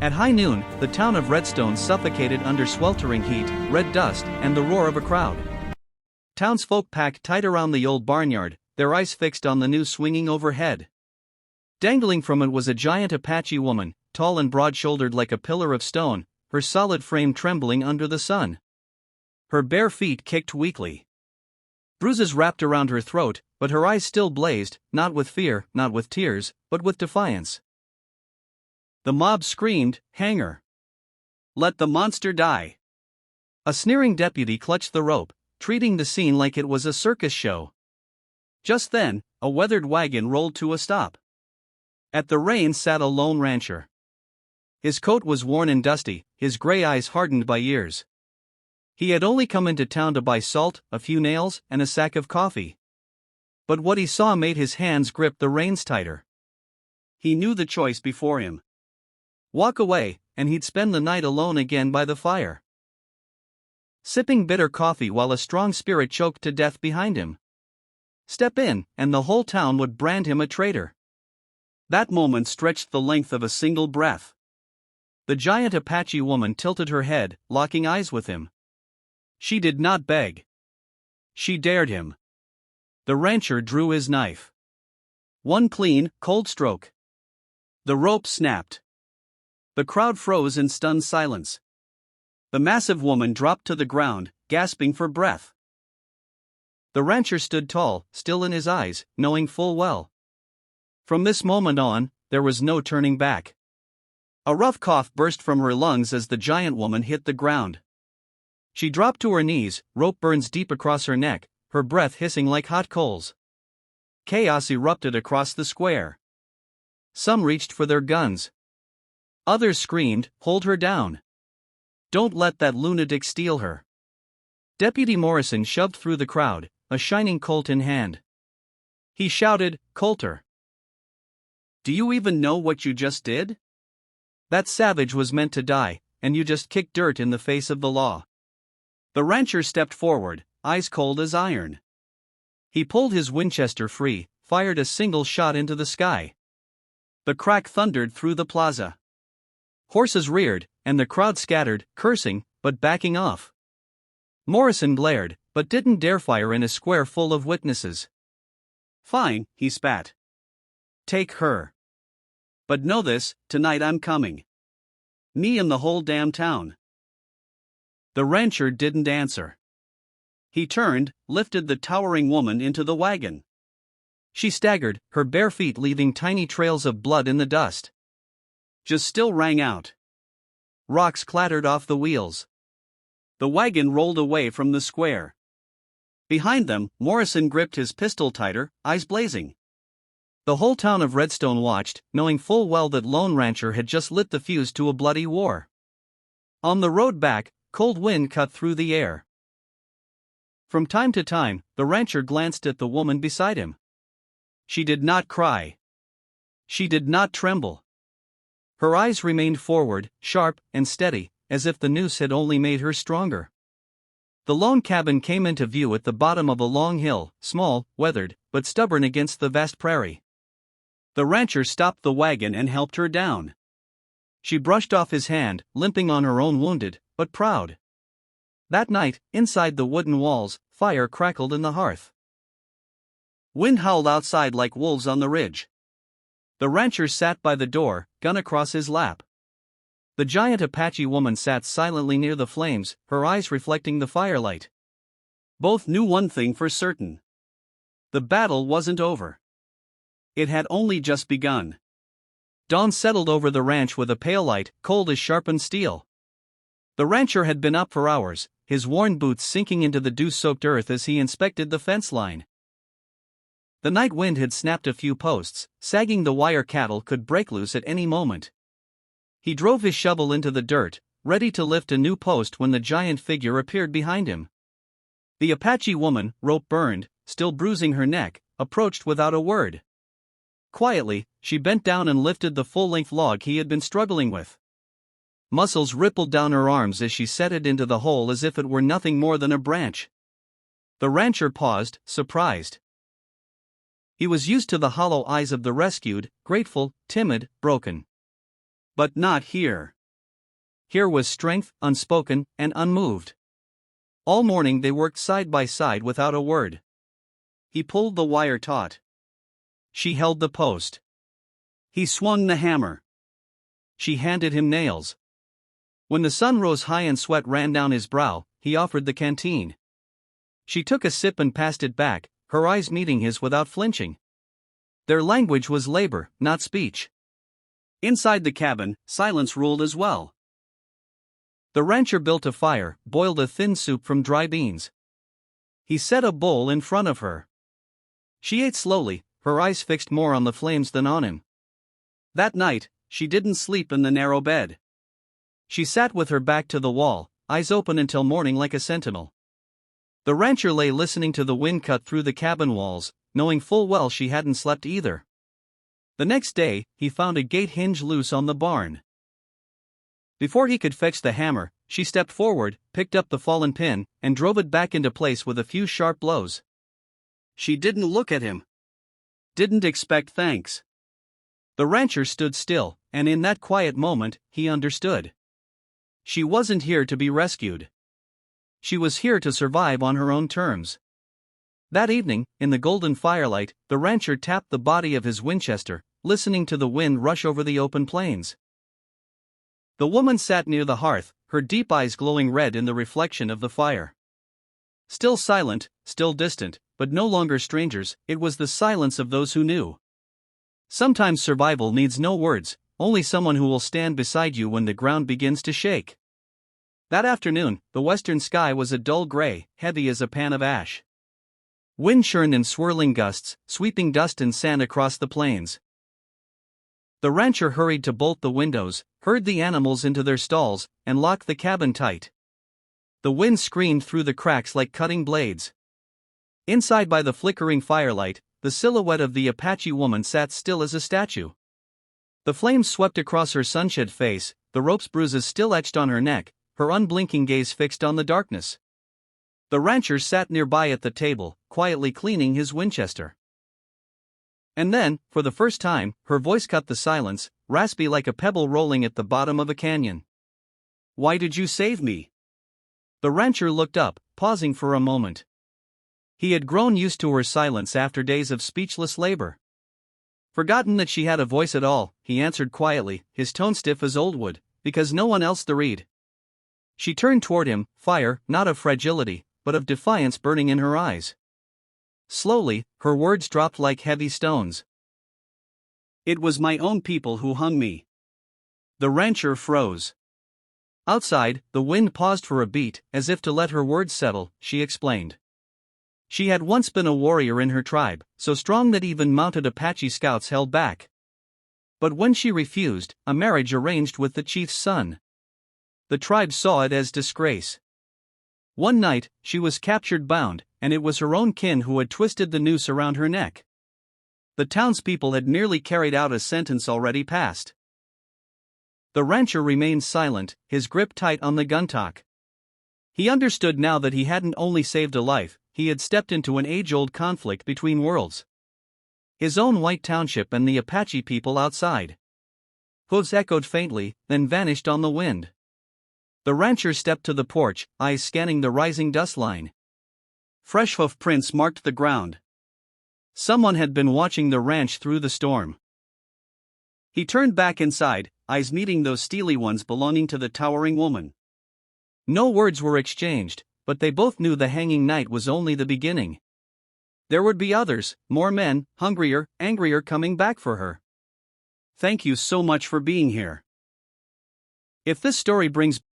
At high noon, the town of Redstone suffocated under sweltering heat, red dust, and the roar of a crowd. Townsfolk packed tight around the old barnyard, their eyes fixed on the noose swinging overhead. Dangling from it was a giant Apache woman, tall and broad-shouldered like a pillar of stone, her solid frame trembling under the sun. Her bare feet kicked weakly. Bruises wrapped around her throat, but her eyes still blazed, not with fear, not with tears, but with defiance. The mob screamed, "Hang her! Let the monster die!" A sneering deputy clutched the rope, treating the scene like it was a circus show. Just then, a weathered wagon rolled to a stop. At the reins sat a lone rancher. His coat was worn and dusty, his gray eyes hardened by years. He had only come into town to buy salt, a few nails, and a sack of coffee. But what he saw made his hands grip the reins tighter. He knew the choice before him. Walk away, and he'd spend the night alone again by the fire, sipping bitter coffee while a strong spirit choked to death behind him. Step in, and the whole town would brand him a traitor. That moment stretched the length of a single breath. The giant Apache woman tilted her head, locking eyes with him. She did not beg. She dared him. The rancher drew his knife. One clean, cold stroke. The rope snapped. The crowd froze in stunned silence. The massive woman dropped to the ground, gasping for breath. The rancher stood tall, still in his eyes, knowing full well. From this moment on, there was no turning back. A rough cough burst from her lungs as the giant woman hit the ground. She dropped to her knees, rope burns deep across her neck, her breath hissing like hot coals. Chaos erupted across the square. Some reached for their guns. Others screamed, "Hold her down! Don't let that lunatic steal her!" Deputy Morrison shoved through the crowd, a shining Colt in hand. He shouted, "Coulter! Do you even know what you just did? That savage was meant to die, and you just kicked dirt in the face of the law." The rancher stepped forward, eyes cold as iron. He pulled his Winchester free, fired a single shot into the sky. The crack thundered through the plaza. Horses reared, and the crowd scattered, cursing, but backing off. Morrison glared, but didn't dare fire in a square full of witnesses. "Fine," he spat. "Take her. But know this, tonight I'm coming. Me and the whole damn town." The rancher didn't answer. He turned, lifted the towering woman into the wagon. She staggered, her bare feet leaving tiny trails of blood in the dust. Just still rang out. Rocks clattered off the wheels. The wagon rolled away from the square. Behind them, Morrison gripped his pistol tighter, eyes blazing. The whole town of Redstone watched, knowing full well that Lone Rancher had just lit the fuse to a bloody war. On the road back, cold wind cut through the air. From time to time, the rancher glanced at the woman beside him. She did not cry. She did not tremble. Her eyes remained forward, sharp and steady, as if the noose had only made her stronger. The lone cabin came into view at the bottom of a long hill, small, weathered, but stubborn against the vast prairie. The rancher stopped the wagon and helped her down. She brushed off his hand, limping on her own wounded, but proud. That night, inside the wooden walls, fire crackled in the hearth. Wind howled outside like wolves on the ridge. The rancher sat by the door, gun across his lap. The giant Apache woman sat silently near the flames, her eyes reflecting the firelight. Both knew one thing for certain. The battle wasn't over. It had only just begun. Dawn settled over the ranch with a pale light, cold as sharpened steel. The rancher had been up for hours, his worn boots sinking into the dew-soaked earth as he inspected the fence line. The night wind had snapped a few posts, sagging the wire cattle could break loose at any moment. He drove his shovel into the dirt, ready to lift a new post when the giant figure appeared behind him. The Apache woman, rope burned, still bruising her neck, approached without a word. Quietly, she bent down and lifted the full-length log he had been struggling with. Muscles rippled down her arms as she set it into the hole as if it were nothing more than a branch. The rancher paused, surprised. He was used to the hollow eyes of the rescued, grateful, timid, broken. But not here. Here was strength, unspoken and unmoved. All morning they worked side by side without a word. He pulled the wire taut. She held the post. He swung the hammer. She handed him nails. When the sun rose high and sweat ran down his brow, he offered the canteen. She took a sip and passed it back, her eyes meeting his without flinching. Their language was labor, not speech. Inside the cabin, silence ruled as well. The rancher built a fire, boiled a thin soup from dry beans. He set a bowl in front of her. She ate slowly, her eyes fixed more on the flames than on him. That night, she didn't sleep in the narrow bed. She sat with her back to the wall, eyes open until morning like a sentinel. The rancher lay listening to the wind cut through the cabin walls, knowing full well she hadn't slept either. The next day, he found a gate hinge loose on the barn. Before he could fetch the hammer, she stepped forward, picked up the fallen pin, and drove it back into place with a few sharp blows. She didn't look at him. Didn't expect thanks. The rancher stood still, and in that quiet moment, he understood. She wasn't here to be rescued. She was here to survive on her own terms. That evening, in the golden firelight, the rancher tapped the body of his Winchester, listening to the wind rush over the open plains. The woman sat near the hearth, her deep eyes glowing red in the reflection of the fire. Still silent, still distant, but no longer strangers, it was the silence of those who knew. Sometimes survival needs no words, only someone who will stand beside you when the ground begins to shake. That afternoon, the western sky was a dull gray, heavy as a pan of ash. Wind churned in swirling gusts, sweeping dust and sand across the plains. The rancher hurried to bolt the windows, herd the animals into their stalls, and lock the cabin tight. The wind screamed through the cracks like cutting blades. Inside by the flickering firelight, the silhouette of the Apache woman sat still as a statue. The flames swept across her sunshed face, the rope's bruises still etched on her neck, her unblinking gaze fixed on the darkness. The rancher sat nearby at the table, quietly cleaning his Winchester. And then, for the first time, her voice cut the silence, raspy like a pebble rolling at the bottom of a canyon. "Why did you save me?" The rancher looked up, pausing for a moment. He had grown used to her silence after days of speechless labor. Forgotten that she had a voice at all, he answered quietly, his tone stiff as old wood, "Because no one else to read." She turned toward him, fire, not of fragility, but of defiance burning in her eyes. Slowly, her words dropped like heavy stones. "It was my own people who hung me." The rancher froze. Outside, the wind paused for a beat, as if to let her words settle, she explained. She had once been a warrior in her tribe, so strong that even mounted Apache scouts held back. But when she refused, a marriage arranged with the chief's son. The tribe saw it as disgrace. One night, she was captured bound, and it was her own kin who had twisted the noose around her neck. The townspeople had merely carried out a sentence already passed. The rancher remained silent, his grip tight on the gunstock. He understood now that he hadn't only saved a life, he had stepped into an age-old conflict between worlds. His own white township and the Apache people outside. Hooves echoed faintly, then vanished on the wind. The rancher stepped to the porch, eyes scanning the rising dust line. Fresh hoof prints marked the ground. Someone had been watching the ranch through the storm. He turned back inside, eyes meeting those steely ones belonging to the towering woman. No words were exchanged, but they both knew the hanging night was only the beginning. There would be others, more men, hungrier, angrier coming back for her. Thank you so much for being here. If this story brings